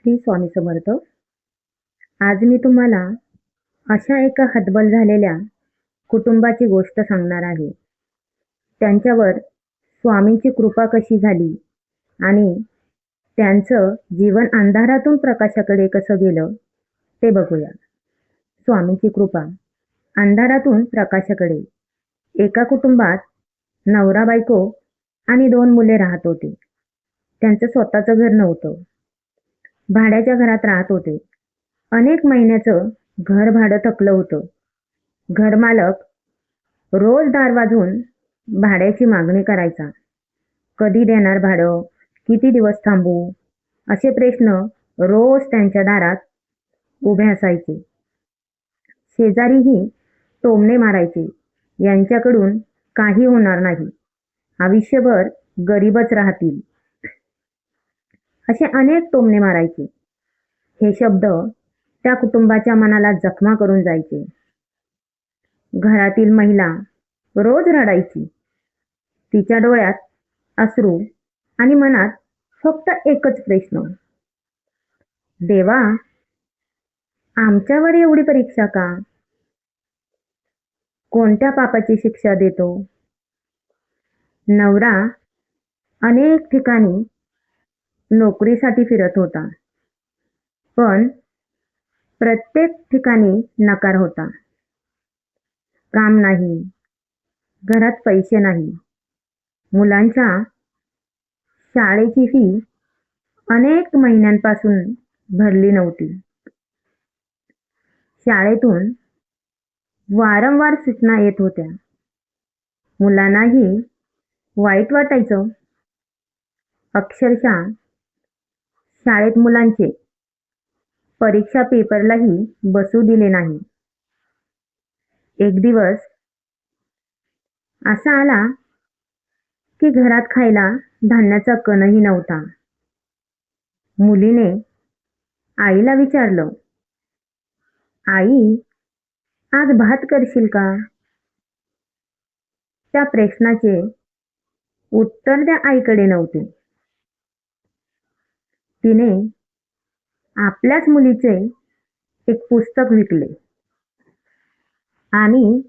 श्री स्वामी समर्थ. आज मी तुम्हाला अशा एका हतबल झालेल्या कुटुंबाची गोष्ट सांगणार आहे. त्यांच्यावर स्वामींची कृपा कशी झाली आणि त्यांचं जीवन अंधारातून प्रकाशाकडे कसं गेलं ते बघूया. स्वामींची कृपा अंधारातून प्रकाशाकडे. एका कुटुंबात नवरा बायको आणि 2 मुले राहत होते. त्यांचं स्वतःचं घर नव्हतं. भाड्याच्या घरात राहत होते. अनेक महिन्याचं घर भाडं थकलं होतं. घरमालक रोज दार वाजवून भाड्याची मागणी करायचा. कधी देणार भाडं? किती दिवस थांबू? असे प्रश्न रोज त्यांच्या दारात उभे असायचे. शेजारीही टोमणे मारायचे, यांच्याकडून काही होणार नाही, आयुष्यभर गरीबच राहतील, असे अनेक टोमणे मारायचे. हे शब्द त्या कुटुंबाच्या मनाला जखमा करून जायचे. घरातील महिला रोज रडायची. तिच्या डोळ्यात अश्रू आणि मनात फक्त एकच प्रश्न, देवा, आमच्यावर एवढी परीक्षा का? कोणत्या पापाची शिक्षा देतो? नवरा अनेक ठिकाणी नोकरीसाठी फिरत होता, पण प्रत्येक ठिकाणी नकार होता. काम नाही, घरात पैसे नाही, मुलांच्या शाळेची फी अनेक महिन्यांपासून भरली नव्हती. शाळेतून वारंवार सूचना येत होत्या. मुलांनाही वाईट वाटायचं. अक्षरशः शाळेत मुलांचे परीक्षा पेपरलाही बसू दिले नाही. एक दिवस असा आला की घरात खायला धान्याचा कणही नव्हता. मुलीने आईला विचारलं, आई, आज भात करशील का? त्या प्रश्नाचे उत्तर त्या आईकडे नव्हते. तिने आपल्याच मुलीचे एक पुस्तक विकले आणि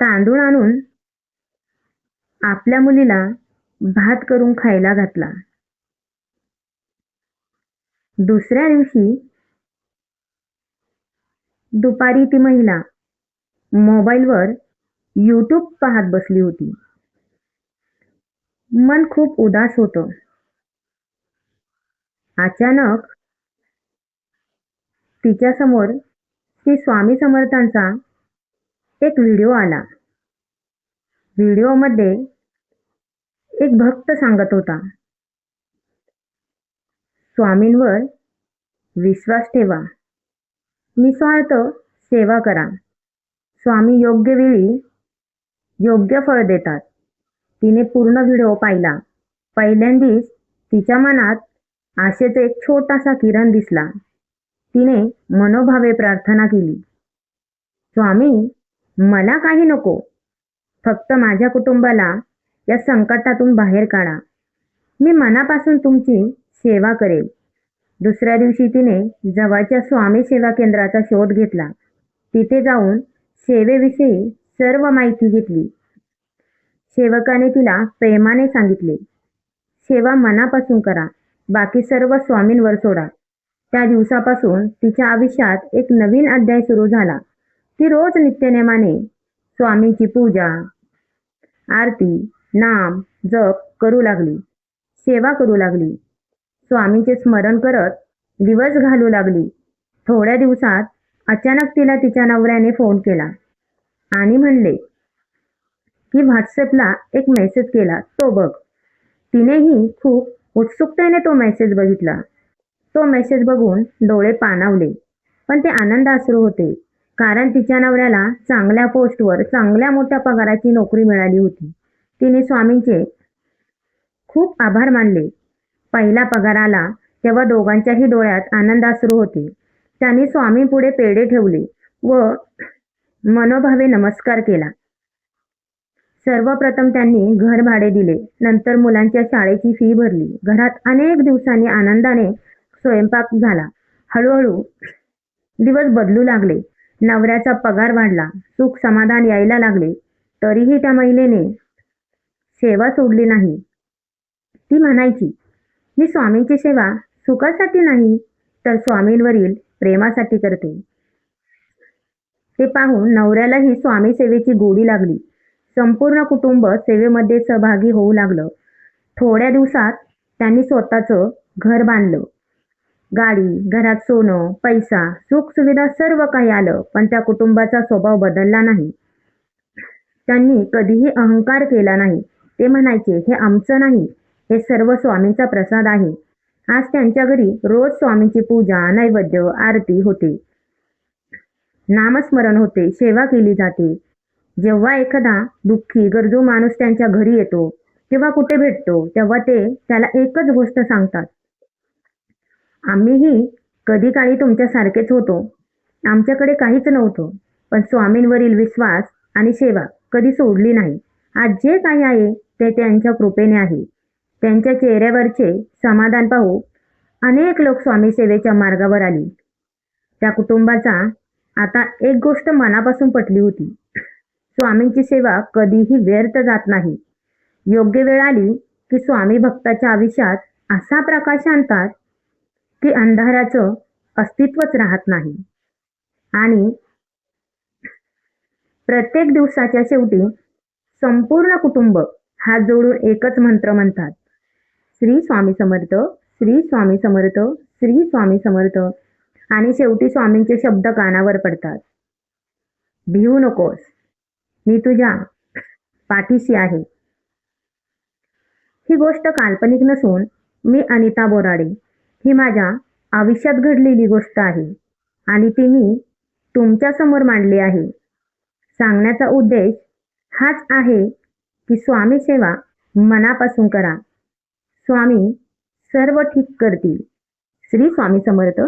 तांदूळ आणून आपल्या मुलीला भात करून खायला घातला. दुसऱ्या दिवशी दुपारी ती महिला मोबाईलवर YouTube पाहत बसली होती. मन खूप उदास होतं. अचानक तिच्यासमोर श्री स्वामी समर्थांचा एक व्हिडिओ आला. व्हिडिओमध्ये एक भक्त सांगत होता, स्वामींवर विश्वास ठेवा, निस्वार्थ सेवा करा, स्वामी योग्य वेळी योग्य फळ देतात. तिने पूर्ण व्हिडिओ पाहिला. पहिल्यांदाच तिच्या मनात आशेचा एक छोटासा किरण दिसला. तिने मनोभावे प्रार्थना केली, स्वामी, मला काही नको, फक्त माझ्या कुटुंबाला या संकटातून बाहेर काढा. मी मनापासून तुमची सेवा करेल. दुसऱ्या दिवशी तिने जवळच्या स्वामी सेवा केंद्राचा शोध घेतला. तिथे जाऊन सेवेविषयी सर्व माहिती घेतली. सेवकाने तिला प्रेमाने सांगितले, सेवा मनापासून करा, बाकी सर्व स्वामींवर सोडा. त्या दिवसापासून तिच्या आयुष्यात एक नवीन अध्याय सुरू झाला. ती रोज नित्यनेमाने स्वामींची पूजा, आरती, नाम जप करू लागली. सेवा करू लागली. स्वामींचे स्मरण करत दिवस घालू लागली. थोड्या दिवसात अचानक तिला तिच्या नवऱ्याने फोन केला आणि म्हणले की व्हॉट्सअपला एक मेसेज केला, तो बघ. तिनेही खूप उत्सुकतेने तो मेसेज बघितला. तो मेसेज बघून डोळे पाणावले, पण ते आनंदाश्रू होते, कारण तिच्या नवऱ्याला चांगल्या पोस्टवर चांगल्या मोठ्या पगाराची नोकरी मिळाली होती. तिने स्वामींचे खूप आभार मानले. पहिला पगार आला तेव्हा दोघांच्याही डोळ्यात आनंदाश्रू होते. त्यांनी स्वामींपुढे पेढे ठेवले व मनोभावे नमस्कार केला. सर्वप्रथम त्यांनी घर भाडे दिले. नंतर मुलांच्या शाळेची फी भरली. घरात अनेक दिवसांनी आनंदाने स्वयंपाक झाला. हळूहळू दिवस बदलू लागले. नवऱ्याचा पगार वाढला. सुख समाधान यायला लागले. तरीही त्या महिलेने सेवा सोडली नाही. ती म्हणायची, मी स्वामींची सेवा सुखासाठी नाही तर स्वामींवरील प्रेमासाठी करते. ते पाहून नवऱ्यालाही स्वामी सेवेची गोडी लागली. संपूर्ण कुटुंब सेवेमध्ये सहभागी होऊ लागलं. थोड्या दिवसात त्यांनी स्वतःचं घर बांधलं. गाडी, घरात सोनं, पैसा, सुख सुविधा सर्व काही आलं, पण त्या कुटुंबाचा स्वभाव बदलला नाही. त्यांनी कधीही अहंकार केला नाही. ते म्हणायचे, हे आमचं नाही, हे सर्व स्वामींचा प्रसाद आहे. आज त्यांच्या घरी रोज स्वामींची पूजा, नैवेद्य, आरती होते. नामस्मरण होते, सेवा केली जाते. जेव्हा एखादा दुःखी गरजू माणूस त्यांच्या घरी येतो किंवा कुठे भेटतो, तेव्हा ते त्याला एकच गोष्ट सांगतात, आम्हीही कधी काळी तुमच्यासारखेच होतो. आमच्याकडे काहीच नव्हतं, पण स्वामींवरील विश्वास आणि सेवा कधी सोडली नाही. आज जे काही आहे ते त्यांच्या कृपेने आहे. त्यांच्या चेहऱ्यावरचे समाधान पाहू अनेक लोक स्वामी सेवेच्या मार्गावर आली. त्या कुटुंबाचा आता एक गोष्ट मनापासून पटली होती, स्वामींची सेवा कधीही व्यर्थ जात नाही. योग्य वेळ आली की स्वामी भक्ताच्या आयुष्यात असा प्रकाश आणतात की अंधाराचं अस्तित्वच राहत नाही. आणि प्रत्येक दिवसाच्या शेवटी संपूर्ण कुटुंब हात जोडून एकच मंत्र म्हणतात, श्री स्वामी समर्थ, श्री स्वामी समर्थ, श्री स्वामी समर्थ. आणि शेवटी स्वामींचे शब्द कानावर पडतात, भिवू नकोस, मी तुझ्या पाठीशी आहे. ही गोष्ट काल्पनिक नसून मी अनिता बोराडे, ही माझ्या आयुष्यात घडलेली गोष्ट आहे आणि ती मी तुमच्यासमोर मांडली आहे. सांगण्याचा उद्देश हाच आहे की स्वामी सेवा मनापासून करा. स्वामी सर्व ठीक करतील. श्री स्वामी समर्थ.